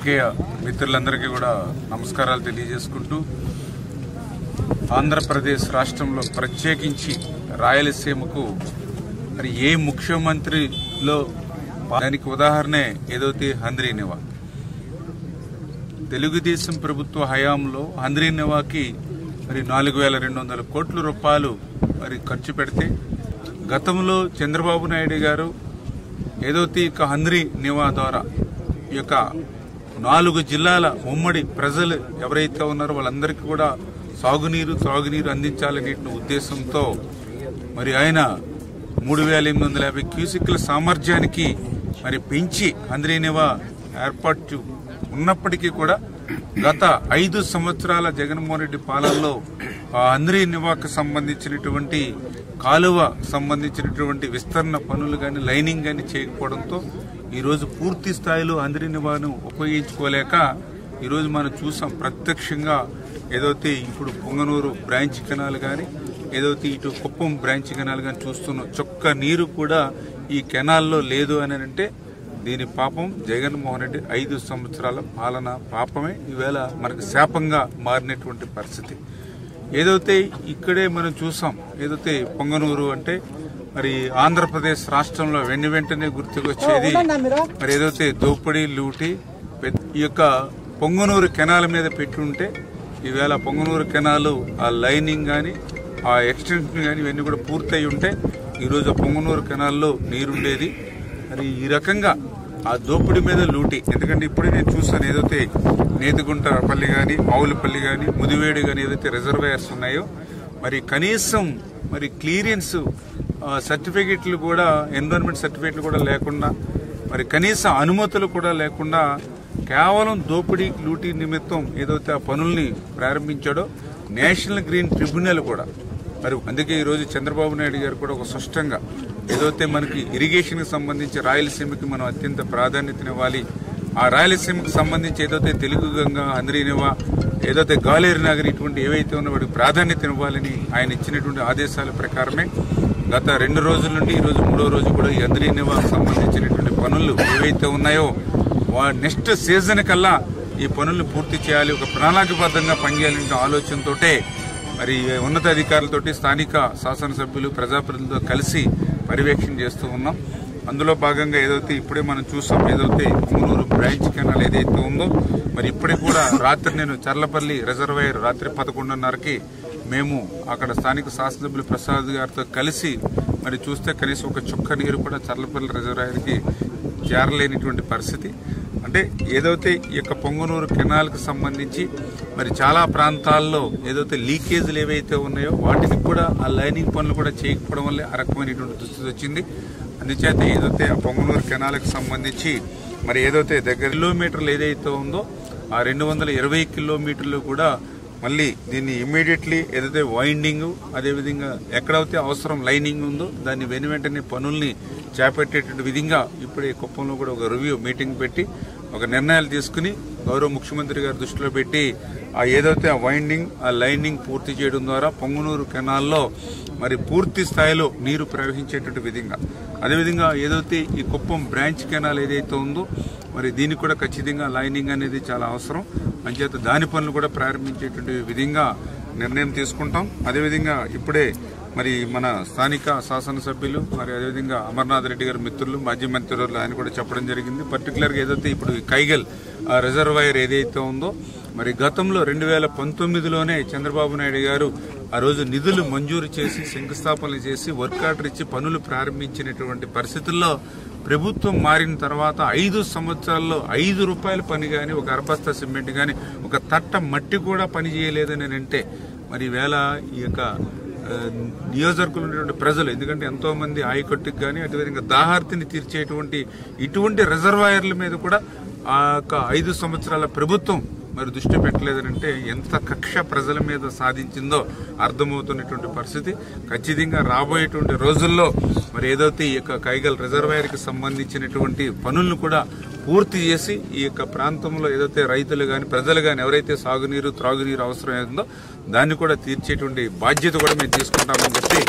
రాజకీయ మిత్రులందరికీ కూడా నమస్కారాలు తెలియజేసుకుంటూ ఆంధ్రప్రదేశ్ రాష్ట్రంలో ప్రత్యేకించి రాయలసీమకు మరి ఏ ముఖ్యమంత్రిలో దానికి ఉదాహరణే ఏదైతే హంద్రీనివా. తెలుగుదేశం ప్రభుత్వ హయాంలో హంద్రీనివాకి మరి 4,200 కోట్ల రూపాయలు మరి ఖర్చు పెడితే గతంలో చంద్రబాబు నాయుడు గారు ఏదైతే ఇక హంద్రీనివా ద్వారా ఈ యొక్క 4 జిల్లాల ఉమ్మడి ప్రజలు ఎవరైతే ఉన్నారో వాళ్ళందరికీ కూడా సాగునీరు త్రాగునీరు అందించాలనే ఉద్దేశంతో మరి ఆయన 3,850 క్యూసెక్ల సామర్థ్యానికి మరి పెంచి హంద్రీనివా ఏర్పాటు ఉన్నప్పటికీ కూడా గత 5 సంవత్సరాల జగన్మోహన్ రెడ్డి పాలనలో ఆ హంద్రీనివాకు సంబంధించినటువంటి కాలువ సంబంధించినటువంటి విస్తరణ పనులు కానీ లైనింగ్ కానీ చేయకపోవడంతో ఈరోజు పూర్తి స్థాయిలో హంద్రీనివాను ఉపయోగించుకోలేక ఈరోజు మనం చూసాం ప్రత్యక్షంగా. ఏదైతే ఇప్పుడు పొంగనూరు బ్రాంచ్ కెనాల్ కానీ ఏదైతే ఇటు కుప్పం బ్రాంచ్ కెనాల్ కానీ చూస్తున్నాం, చొక్క నీరు కూడా ఈ కెనాల్లో లేదు అని అంటే దీని పాపం జగన్మోహన్ రెడ్డి 5 సంవత్సరాల పాలన పాపమే ఈవేళ మనకు శాపంగా మారినటువంటి పరిస్థితి. ఏదైతే ఇక్కడే మనం చూసాం, ఏదైతే పొంగనూరు అంటే మరి ఆంధ్రప్రదేశ్ రాష్ట్రంలో వెంటనే గుర్తుకొచ్చేది మరి ఏదైతే దోపిడీ లూటి ఈ యొక్క పొంగనూరు కెనాల్ మీద పెట్టి ఉంటే ఈవేళ పొంగనూరు కెనాల్ ఆ లైనింగ్ కానీ ఆ ఎక్స్టెన్షన్ కానీ ఇవన్నీ కూడా పూర్తయి ఉంటే ఈరోజు పొంగనూరు కెనాల్లో నీరుండేది. మరి ఈ రకంగా ఆ దోపిడీ మీద లూటి. ఎందుకంటే ఇప్పుడే నేను చూస్తాను ఏదైతే నేతిగుంటపల్లి కానీ మావులపల్లి కానీ ముదివేడు కానీ ఏదైతే రిజర్వాయర్స్ ఉన్నాయో మరి కనీసం మరి క్లియరెన్స్ సర్టిఫికెట్లు కూడా ఎన్విరాన్మెంట్ సర్టిఫికెట్లు కూడా లేకుండా మరి కనీస అనుమతులు కూడా లేకుండా కేవలం దోపిడీ లూటీ నిమిత్తం ఏదైతే ఆ పనుల్ని ప్రారంభించాడో నేషనల్ గ్రీన్ ట్రిబ్యునల్ కూడా మరి అందుకే ఈరోజు చంద్రబాబు నాయుడు గారు కూడా ఒక స్పష్టంగా ఏదైతే మనకి ఇరిగేషన్కి సంబంధించి రాయలసీమకి మనం అత్యంత ప్రాధాన్యతనివ్వాలి, ఆ రాయలసీమకు సంబంధించి ఏదైతే తెలుగు గంగా హంద్రీనివా ఏదైతే గాలేరు నగర్ ఇటువంటి ఏవైతే ఉన్నా వాటికి ప్రాధాన్యతనివ్వాలని ఆయన ఇచ్చినటువంటి ఆదేశాల ప్రకారమే గత 2 రోజుల నుండి ఈరోజు 3వ రోజు కూడా ఈ హంద్రీనివాకు సంబంధించినటువంటి పనులు ఏవైతే ఉన్నాయో నెక్స్ట్ సీజన్ కల్లా ఈ పనులను పూర్తి చేయాలి, ఒక ప్రణాళికాబద్ధంగా పనిచేయాలనే ఆలోచనతోటే మరి ఉన్నతాధికారులతోటి స్థానిక శాసనసభ్యులు ప్రజాప్రతినిధులతో కలిసి పర్యవేక్షణ చేస్తూ ఉన్నాం. అందులో భాగంగా ఏదైతే ఇప్పుడే మనం చూసాం, ఏదైతే పొంగనూరు బ్రాంచ్ కెనాల్ ఏదైతే ఉందో మరి ఇప్పుడే కూడా రాత్రి నేను చర్లపల్లి రిజర్వాయర్ రాత్రి 11:30కి మేము అక్కడ స్థానిక శాసనసభ్యులు ప్రసాద్ గారితో కలిసి మరి చూస్తే కనీసం ఒక చుక్క నీరు కూడా చర్లపల్లి రిజర్వాయర్కి చేరలేనిటువంటి పరిస్థితి. అంటే ఏదైతే ఈ యొక్క పొంగనూరు కెనాల్కి సంబంధించి మరి చాలా ప్రాంతాల్లో ఏదైతే లీకేజీలు ఏవైతే ఉన్నాయో వాటిని కూడా ఆ లైనింగ్ పనులు కూడా చేయకపోవడం వల్లే ఆ రకమైనటువంటి దుస్థితి వచ్చింది. అందుచేత ఏదైతే ఆ పొంగనూరు కెనాల్కి సంబంధించి మరి ఏదైతే దగ్గర కిలోమీటర్లు ఏదైతే ఉందో ఆ 220 కిలోమీటర్లు కూడా మళ్ళీ దీన్ని ఇమ్మీడియట్లీ ఏదైతే వైండింగ్ అదేవిధంగా ఎక్కడైతే అవసరం లైనింగ్ ఉందో దాన్ని వెంటనే పనుల్ని చేపట్టేటువంటి విధంగా ఇప్పుడే కుప్పంలో కూడా ఒక రివ్యూ మీటింగ్ పెట్టి ఒక నిర్ణయాలు తీసుకుని గౌరవ ముఖ్యమంత్రి గారి దృష్టిలో పెట్టి ఆ ఏదైతే ఆ వైండింగ్ ఆ లైనింగ్ పూర్తి చేయడం ద్వారా పొంగనూరు కెనాల్లో మరి పూర్తి స్థాయిలో నీరు ప్రవహించేటువంటి విధంగా అదేవిధంగా ఏదైతే ఈ కుప్పం బ్రాంచ్ కెనాల్ ఏదైతే ఉందో మరి దీనికి కూడా ఖచ్చితంగా లైనింగ్ అనేది చాలా అవసరం. అంచేత దాని పనులు కూడా ప్రారంభించేటువంటి విధంగా నిర్ణయం తీసుకుంటాం. అదేవిధంగా ఇప్పుడే మరి మన స్థానిక శాసనసభ్యులు మరి అదేవిధంగా అమర్నాథ్ రెడ్డి గారి మిత్రులు మాజీ మంత్రులు ఆయన కూడా చెప్పడం జరిగింది. పర్టికులర్గా ఏదైతే ఇప్పుడు కైగల్ రిజర్వాయర్ ఏదైతే ఉందో మరి గతంలో 2019లోనే చంద్రబాబు నాయుడు గారు ఆ రోజు నిధులు మంజూరు చేసి శంకుస్థాపనలు చేసి వర్క్ ఆర్డర్ ఇచ్చి పనులు ప్రారంభించినటువంటి పరిస్థితుల్లో ప్రభుత్వం మారిన తర్వాత 5 సంవత్సరాల్లో 5 రూపాయల పని కానీ ఒక అరబస్తా సిమెంట్ కానీ ఒక తట్ట మట్టి కూడా పని చేయలేదని అంటే మరి వేళ ఈ యొక్క నియోజకవర్గంలో ఉన్నటువంటి ప్రజలు, ఎందుకంటే ఎంతో మంది ఆయకట్టుకు కానీ అదేవిధంగా దాహార్తిని తీర్చేటువంటి ఇటువంటి రిజర్వాయర్ల మీద కూడా ఆ యొక్క 5 సంవత్సరాల ప్రభుత్వం మరి దృష్టి పెట్టలేదనంటే ఎంత కక్ష ప్రజల మీద సాధించిందో అర్థమవుతున్నటువంటి పరిస్థితి. ఖచ్చితంగా రాబోయేటువంటి రోజుల్లో మరి ఏదైతే ఈ యొక్క కైగల్ రిజర్వాయర్కి సంబంధించినటువంటి పనులను కూడా పూర్తి చేసి ఈ యొక్క ప్రాంతంలో ఏదైతే రైతులు కానీ ప్రజలు కానీ ఎవరైతే సాగునీరు త్రాగునీరు అవసరం ఉందో దాన్ని కూడా తీర్చేటువంటి బాధ్యత కూడా మేము తీసుకుంటామని చెప్పి